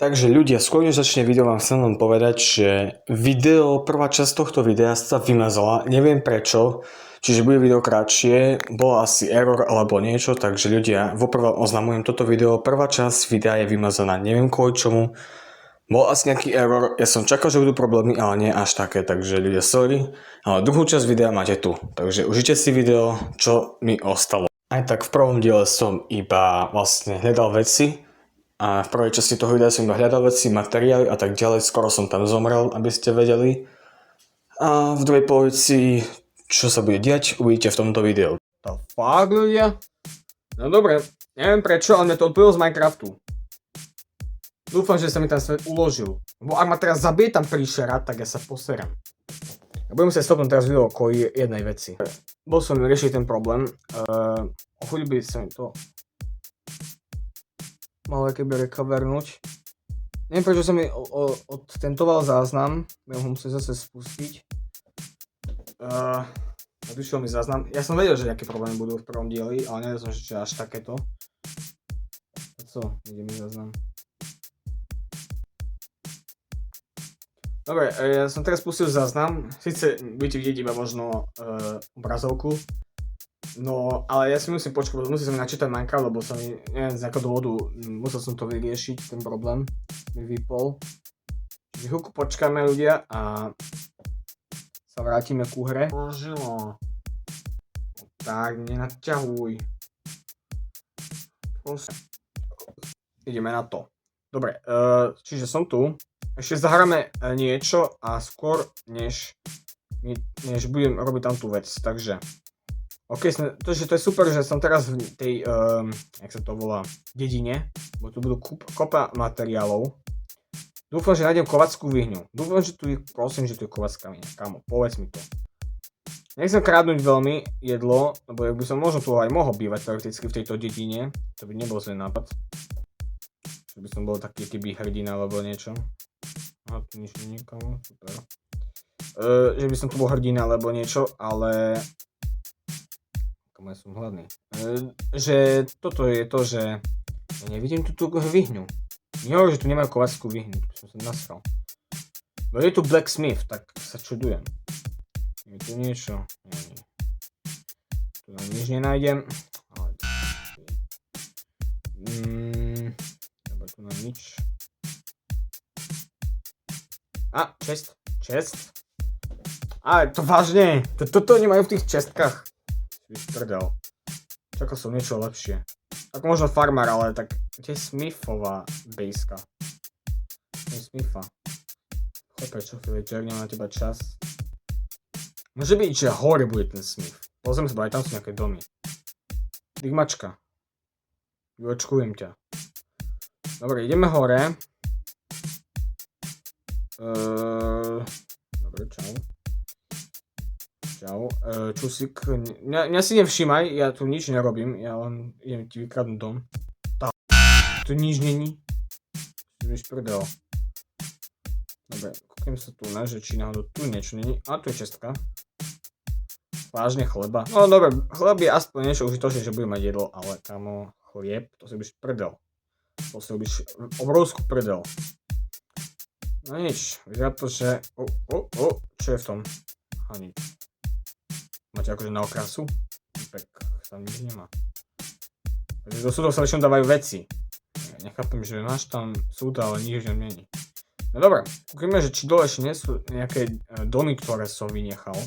Takže ľudia, skôr než začne video, vám chcem len povedať, že prvá časť tohto videa sa vymazala, neviem prečo, čiže bude video krátšie, bol asi error alebo niečo, takže ľudia, vopred oznamujem toto video, prvá časť videa je vymazaná, neviem kvôli čomu, bol asi nejaký error, ja som čakal, že budú problémy, ale nie až také, takže ľudia, sorry, ale druhú časť videa máte tu, takže užite si video, čo mi ostalo. Aj tak v prvom diele som iba vlastne hľadal veci, a v prvej časti toho videa som iba hľadal veci, materiály a tak ďalej, skoro som tam zomrel, aby ste vedeli. A v druhej polovici, čo sa bude diať, uvidíte v tomto videu. To fakt, ľudia? No dobre, neviem prečo, ale mne to odpojilo z Minecraftu. Dúfam, že sa mi ten svet uložil. Lebo ak ma teraz zabije tam príšera, tak ja sa poserám. Ja budem musieť stopnúť teraz video kvôli jednej veci. Bol som riešiť ten problém. Chuť by sa mi to malo keby recovernuť. Neviem prečo sa mi odtentoval záznam. Budem ho musieť zase spustiť. Odišiel mi záznam. Ja som vedel, že nejaké problémy budú v prvom dieli, ale nevedel som, že až takéto. A co? Ide mi záznam. Dobre, ja som teraz spustil záznam. Sice budete vidieť iba možno obrazovku. No, ale ja si musím počkať, musím sa mi načítať Minecraft, lebo sa mi, neviem, z nejakého dôvodu, musel som to vyriešiť, ten problém mi vypol. Čiže chvíľku počkáme ľudia a sa vrátime ku hre. Božilo. Tak, nenaťahuj. Ideme na to. Dobre, čiže som tu. Ešte zahráme niečo a skôr, než budem robiť tam tú vec, takže... Ok, to je super, že som teraz v tej, jak sa to volá, dedine, bo tu budú kopa materiálov. Dúfam, že nájdem kovackú vyhňu. Dúfam, že tu je, prosím, že tu je kovacká vyhňa. Kámo, povedz mi to. Nechcem kradnúť veľmi jedlo, lebo by som možno tu aj mohol bývať teoreticky v tejto dedine. To by nebol zlý nápad. Že by som bol taký keby hrdina alebo niečo. Aha, tu nič nie je, kámo, super. Že by som tu bol hrdina alebo niečo, ale... Ja som hladný. Že toto je to, že ja nevidím tú vyhňu. Nehovorím, že tu nemajú kovackú vyhňu, tu som sa nasral. No je tu blacksmith, tak sa čudujem. Je tu niečo? Nie. Tu nám nič nenájdem. Dobre, tu nám nič. A, chest. A, to vážne, toto nemajú v tých chestkách. Prdel. Čakal som niečo lepšie. Tak možno farmár, ale tak... Kde je Smithová bejska? Kde je Smitha? Choď prečo, Villager, nemám na teba čas. Môže byť, že hore bude ten Smith. Pozriem sa, aj tam sú nejaké domy. Digmačka. Očkujem ťa. Dobre, ideme hore. Dobre, čau. Čau, čusík, mňa si nevšímaj, ja tu nič nerobím, ja len idem ti vykradnúť dom. Tu nič není. Si budeš prdel. Dobre, kúknem sa tu na, že či náhodou tu niečo není. A tu je čestka. Vážne chleba. No dobre, chleb je aspoň niečo užitočné, že budem mať jedlo, ale kamo, chlieb, to si budeš prdel. To si budeš obrovskú prdel. No nič, vyzerá to, že... čo je v tom? Aha, nič. Máte akože na okrasu? Tak tam nič nemá. Takže do súdov sa väčšinou dávajú veci. Nechápem, že máš tam súd, ale nič tam není. No dobré, kúkime, že či dole ešte nie sú nejaké domy, ktoré som vynechal.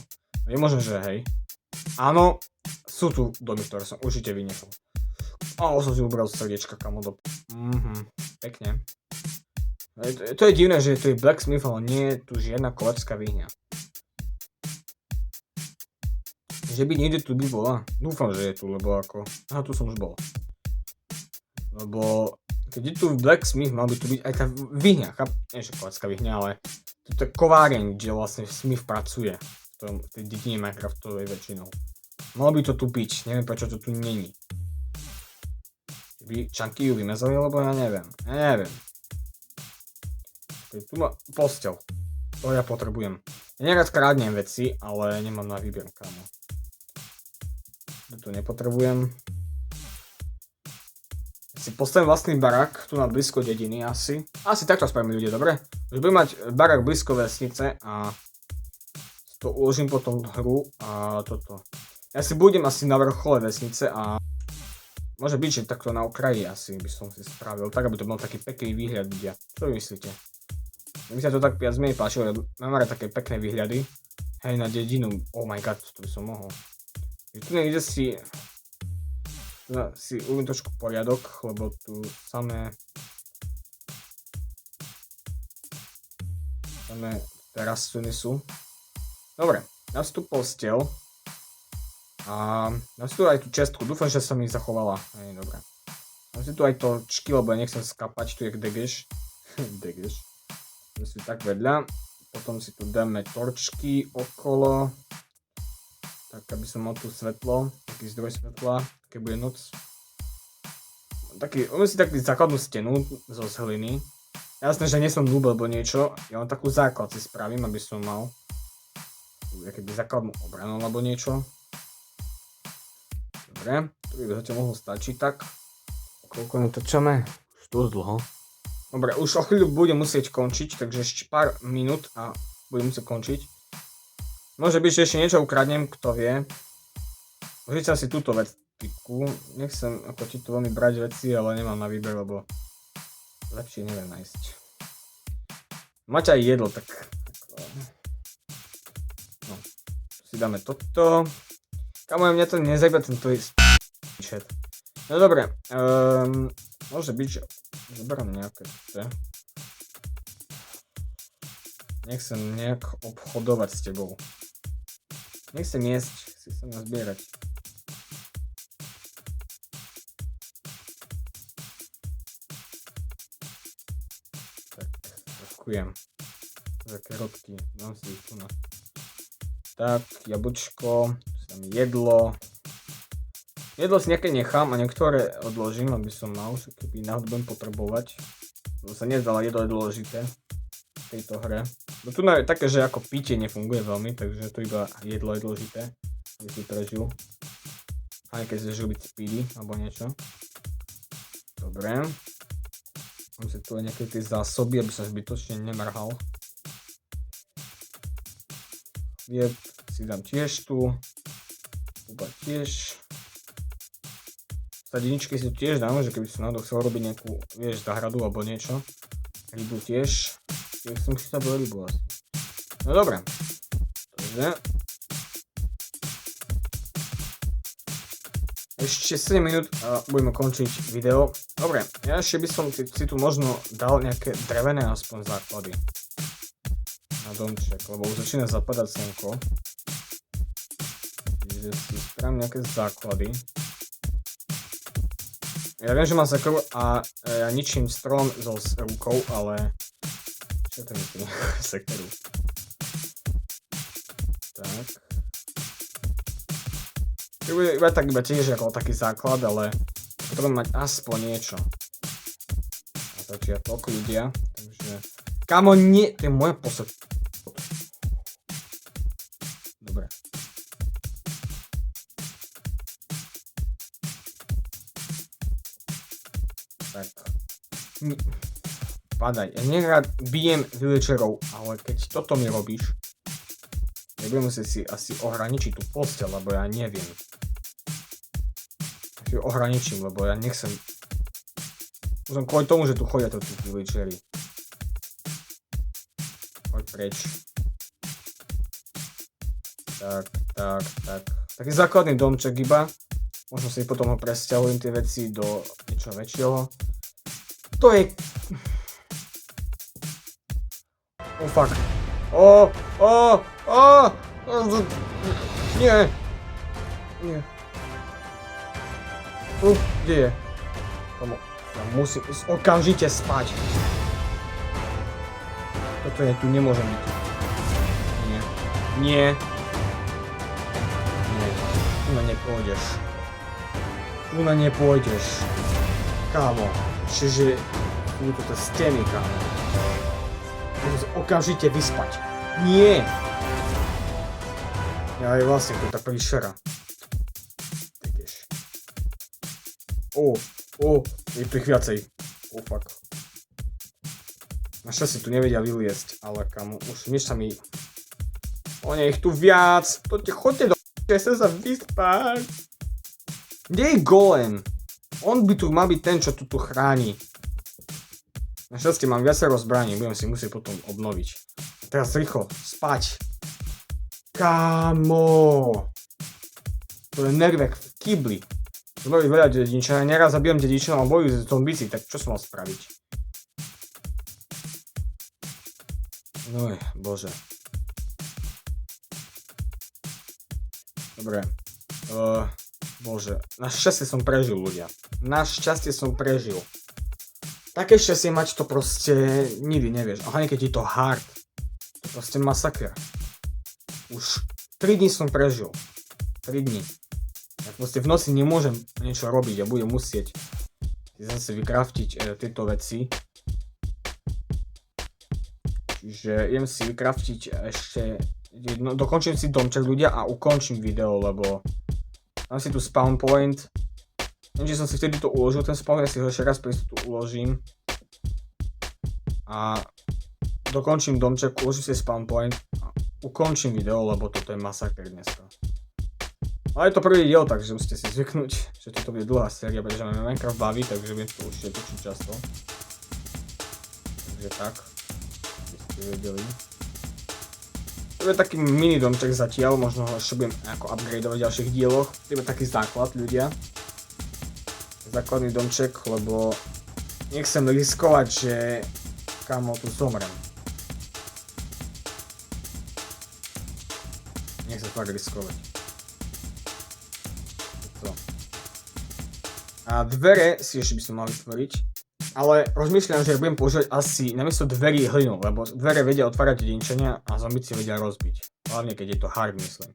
Je možné, že hej. Áno, sú tu domy, ktoré som určite vynechal. Som si ubral srdiečka, kamo do... Pekne. To je divné, že to je blacksmith, ale nie je tu žiadna kovacká vyhňa. Že by niekde tu by bola. Dúfam, že je tu, lebo ako... Aha, tu som už bol. Lebo... Keď je tu blacksmith, mal by tu byť aj tá vyhňa. Nie, že kovacká vyhňa, ale... To je kováreň, kde vlastne Smith pracuje. V tej dedine Minecraftovej väčšinou. Malo by to tu byť. Neviem, prečo to tu není. By Chunky ju vymazali, lebo ja neviem. Tu má posteľ. To ja potrebujem. Ja nerad krádnem veci, ale nemám na výber, kámo. Tu nepotrebujem. si postavím vlastný barák tu na blízko dediny asi. Asi takto spravíme ľudia, dobre? Už budem mať barák blízko vesnice a to uložím potom hru a toto. Ja si budem asi na vrchole vesnice a môže byť, že takto na okraji asi by som si spravil, tak aby to bol taký pekný výhľad ľudia. Čo vy myslíte? Mne sa to tak viac menej páčilo, mám rád také pekné výhľady. Hej, na dedinu, oh my god, to by som mohol. Tu niekde si urobím trošku poriadok, lebo tu samé rastliny sú. Dobre, dám si tu posteľ a dám si tu aj tú čestku, dúfam, že sa mi zachovala. Hej, dobre. Dám si tu aj točky, lebo ja nechcem skapať, tu je degeš. Degeš. Dám si tak vedľa, potom si tu dáme torčky okolo. Tak, aby som mal tu svetlo, taký zdroj svetla, keď bude noc. Umiel si takú základnú stenu zo hliny. Jasné, že nie som noob alebo niečo, ja len takú základ si spravím, aby som mal keby základnú obranu alebo niečo. Dobre, to by zatiaľ mohlo stačiť tak. Koľko natáčame? Už dosť dlho. Dobre, už o chvíľu budem musieť končiť, takže ešte pár minút a budem musieť končiť. Môže byť, že ešte niečo ukradnem, kto vie. Môžete asi túto veciku. Nechcem ako ti tu veľmi brať veci, ale nemám na výber, lebo lepšie neviem nájsť. Máte aj jedlo, tak... No, si dáme toto. Kamo, mňa to nezajíma tento chat. No dobre, môže byť, že zoberám nejaké Nechcem nejak obchodovať s tebou. Nechcem jesť, chci sa nazbierať. Tak, ďakujem. Za karotky, dám si ich tu na. Tak, jablčko, tam jedlo. Jedlo si nejaké nechám a niektoré odložím, aby som mal, že keby náhodou budem potrebovať. Lebo sa nezdala, jedlo je dôležité v tejto hre. No tu je také, že ako pitie nefunguje veľmi, takže to iba jedlo je dôležité, aby si prežil. Aj keď chceš robiť speedy alebo niečo. Dobre. Mám si tu aj nejaké tie zásoby, aby som zbytočne nemrhal. Chlieb si dám tiež tu. Uba tiež. Sadiničky si tu tiež dám, že keby som náhodou chcel robiť nejakú, vieš, záhradu alebo niečo. Rybu tiež. Tiež som chytal do rybu asi. No dobré. Takže. Ešte 7 minút a budeme končiť video. Dobre, ja ešte by som si tu možno dal nejaké drevené aspoň základy. Na domček, lebo už začína zapadať slnko. Takže si spravím nejaké základy. Ja viem, že mám sekeru a ja ničím strom so rukou, ale... Čo to myslím? Sekeru. Tak. Iba tiež ako taký základ, ale potrebujem mať aspoň niečo. A začiatok ľudia, takže... Kámo, nie! To je moja posad. Dobre. Tak. Padaj. Ja nerád bijem villagerov, ale keď toto mi robíš, nebudem musieť si asi ohraničiť tú posteľ, lebo ja neviem. Ja si ohraničím, lebo ja nechcem... Musím kvôli tomu, že tu chodia to tí villageri. Poď preč. Tak. Taký základný domček iba. Možno si potom ho presťahujem tie veci do niečo väčšieho. To je... Oh fuck. Nie. Kde je? Tomo, ja musím ísť okamžite spať. Toto je, tu nemôžem byť. Nie. Tu na nepôjdeš. Kámo, čiže budú toto steny, kámo. Musím sa okamžite vyspať. Nie! Ja aj vlastne to tá príšera. Je tu ich viacej. Oh fuck. Našťastie tu nevedia vyliesť, ale kamo, už nič sa mi... O nie, ich tu viac. Choďte do chcem sa vyspať. Kde je golem? On by tu mal byť ten, čo tu chráni. Našťastie mám viacero zbraní, budem si musieť potom obnoviť. A teraz rýchlo, spať. Kámo. To je nervek v kybli. Boli veľa dediča, ja neraz zabijem dediča a bojujú s zombici, tak čo som mal spraviť? Oj, bože. Dobre. Bože. Našťastie som prežil, ľudia. Našťastie som prežil. Také šťastie mať to proste nikdy nevieš. A hlavne keď je to hard. To je proste masaker. Už 3 dní som prežil. 3 dní. Ja proste v noci nemôžem niečo robiť. Ja budem musieť zase vykraftiť tieto veci. Čiže idem si vykraftiť ešte... dokončím si domček, ľudia, a ukončím video, lebo... Mám si tu spawn point. Neviem, že som si vtedy to uložil, ten spawn, ja si ho ešte raz tu uložím. A... dokončím domček, uložím si spawn point. A ukončím video, lebo toto je masaker dneska. Ale je to prvý diel, takže musíte si zvyknúť, že toto bude dlhá séria, pretože máme Minecraft baví, takže budem to určite točiť často. Takže tak. Aby ste vedeli. To je taký mini domček zatiaľ, možno ho ešte budem ako upgradeovať v ďalších dieloch. To je taký základ, ľudia. Základný domček, lebo nechcem riskovať, že kamo tu zomrem. Nechcem fakt riskovať. A dvere si ešte by som mal vytvoriť, ale rozmýšľam, že budem používať asi namiesto dverí hlinu, lebo dvere vedia otvárať jedinčania a zombici vedia rozbiť. Hlavne keď je to hard, myslím.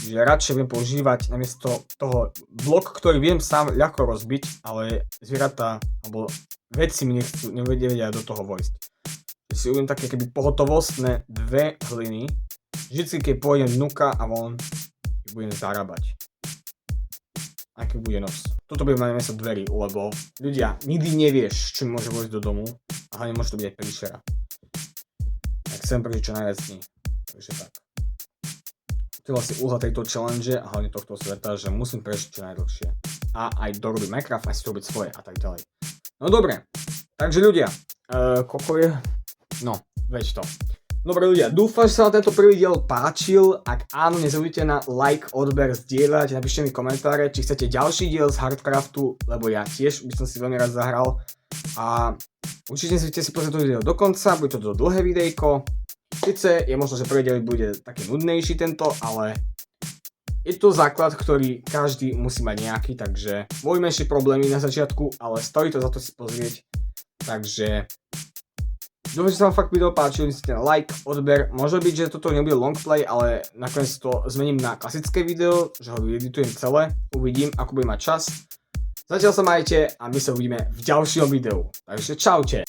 Čiže radšej budem používať namiesto toho blok, ktorý viem sám ľahko rozbiť, ale zvieratá alebo veci mi nevedia do toho vojsť. Čiže si uvedem také keby pohotovostné dve hliny. Vždycky keď pôjdem dnuka a von, budem zarábať. Aký bude noc. Toto bude mať namiesto dverí, lebo ľudia, nikdy nevieš, čo mi môže vojsť do domu a hlavne môže to byť aj príšera. Tak chcem prežiť čo najviac dní. Takže tak. To je vlastne úhla tejto challenge a hlavne tohto sveta, že musím prežiť čo najdlhšie. A aj dorobiť Minecraft, aj si robiť svoje a tak ďalej. No dobre, takže ľudia, koľko je? No, veď to. Dobre ľudia, dúfam, že sa vám tento prvý diel páčil. Ak áno, nezabudnite na like, odber, zdieľať, napíšte mi komentáre, či chcete ďalší diel z Hardcraftu, lebo ja tiež by som si veľmi rád zahral. A určite si pozrieť to video do konca, bude to dlhé videjko. Sice je možno, že prvý diel bude taký nudnejší tento, ale je to základ, ktorý každý musí mať nejaký, takže môj menšie problémy na začiatku, ale stojí to za to si pozrieť. Takže... dúfam, že sa vám fakt video páčilo, myslíte na like, odber, môže byť, že toto nebude longplay, ale nakoniec to zmením na klasické video, že ho vyeditujem celé, uvidím, ako budem mať čas. Zatiaľ sa majte a my sa uvidíme v ďalšom videu, takže čaute.